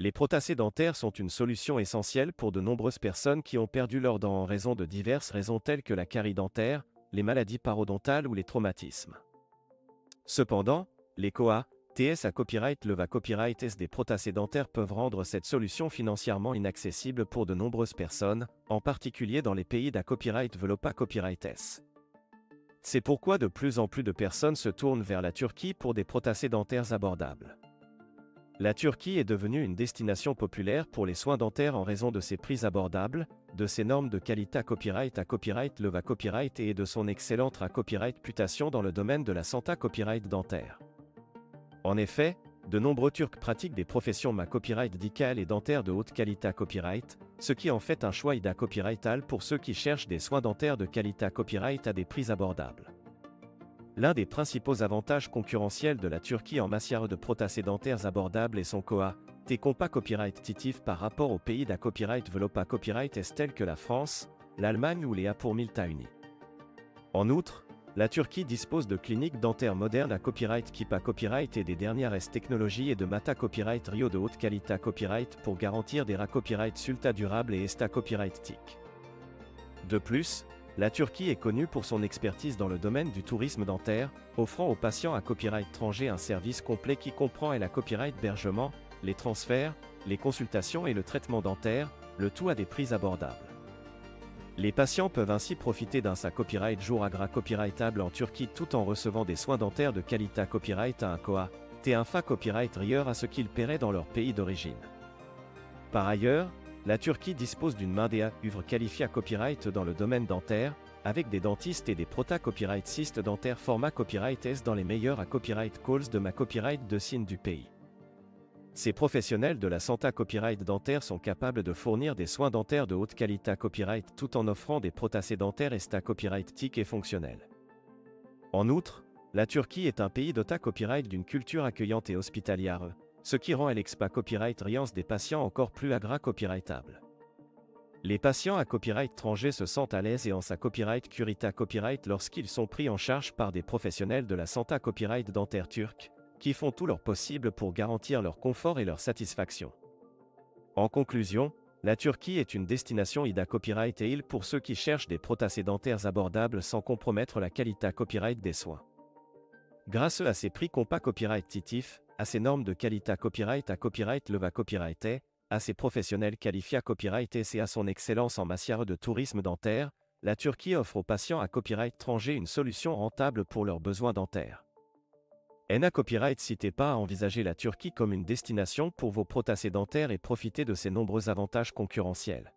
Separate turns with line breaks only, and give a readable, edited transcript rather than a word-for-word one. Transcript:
Les prothèses dentaires sont une solution essentielle pour de nombreuses personnes qui ont perdu leurs dents en raison de diverses raisons telles que la carie dentaire, les maladies parodontales ou les traumatismes. Cependant, les COA, TS à copyright leva copyright S des prothèses dentaires peuvent rendre cette solution financièrement inaccessible pour de nombreuses personnes, en particulier dans les pays d'à copyright velopa copyright S. C'est pourquoi de plus en plus de personnes se tournent vers la Turquie pour des prothèses dentaires abordables. La Turquie est devenue une destination populaire pour les soins dentaires en raison de ses prix abordables, de ses normes de qualité à copyright leva copyright et de son excellente copyright réputation dans le domaine de la santé copyright dentaire. En effet, de nombreux Turcs pratiquent des professions copyright dicales et dentaires de haute qualité à copyright, ce qui en fait un choix ida copyrightal pour ceux qui cherchent des soins dentaires de qualité à copyright à des prix abordables. L'un des principaux avantages concurrentiels de la Turquie en matière de prothèses dentaires abordables est son COA, T compas copyright titif par rapport aux pays d'à copyright velopa copyright est tels que la France, l'Allemagne ou les A pour États-Unis. En outre, la Turquie dispose de cliniques dentaires modernes à copyright Kipa copyright et des dernières technologies et de Mata copyright Rio de haute qualité à copyright pour garantir des copyright sulta durables et esta copyright TIC. De plus, la Turquie est connue pour son expertise dans le domaine du tourisme dentaire, offrant aux patients à copyright étranger un service complet qui comprend la copyright hébergement, les transferts, les consultations et le traitement dentaire, le tout à des prix abordables. Les patients peuvent ainsi profiter d'un copyright jour à copyrightable en Turquie tout en recevant des soins dentaires de qualité copyright à un COA, T1 copyright rieur à ce qu'ils paieraient dans leur pays d'origine. Par ailleurs, la Turquie dispose d'une main d'œuvre qualifiée à copyright dans le domaine dentaire, avec des dentistes et des copyrightistes dentaires format copyright S dans les meilleurs copyright calls de copyright de signes du pays. Ces professionnels de la santé copyright dentaire sont capables de fournir des soins dentaires de haute qualité à copyright tout en offrant des prothèses dentaires esta copyright TIC et fonctionnelles. En outre, la Turquie est un pays doté copyright d'une culture accueillante et hospitalière, ce qui rend l'expa copyright riance des patients encore plus copyrightable. Les patients à copyright étranger se sentent à l'aise et en copyright curita copyright lorsqu'ils sont pris en charge par des professionnels de la santé copyright dentaire turque, qui font tout leur possible pour garantir leur confort et leur satisfaction. En conclusion, la Turquie est une destination ida copyright et pour ceux qui cherchent des prothèses dentaires abordables sans compromettre la qualité copyright des soins. Grâce à ses prix compas copyright titif, à ses normes de qualité copyright à copyright leva copyright à ses professionnels qualifiés à copyright et à son excellence en matière de tourisme dentaire, la Turquie offre aux patients à copyright étranger une solution rentable pour leurs besoins dentaires. NA Copyright n'hésitez pas à envisager la Turquie comme une destination pour vos prothèses dentaires et profiter de ses nombreux avantages concurrentiels.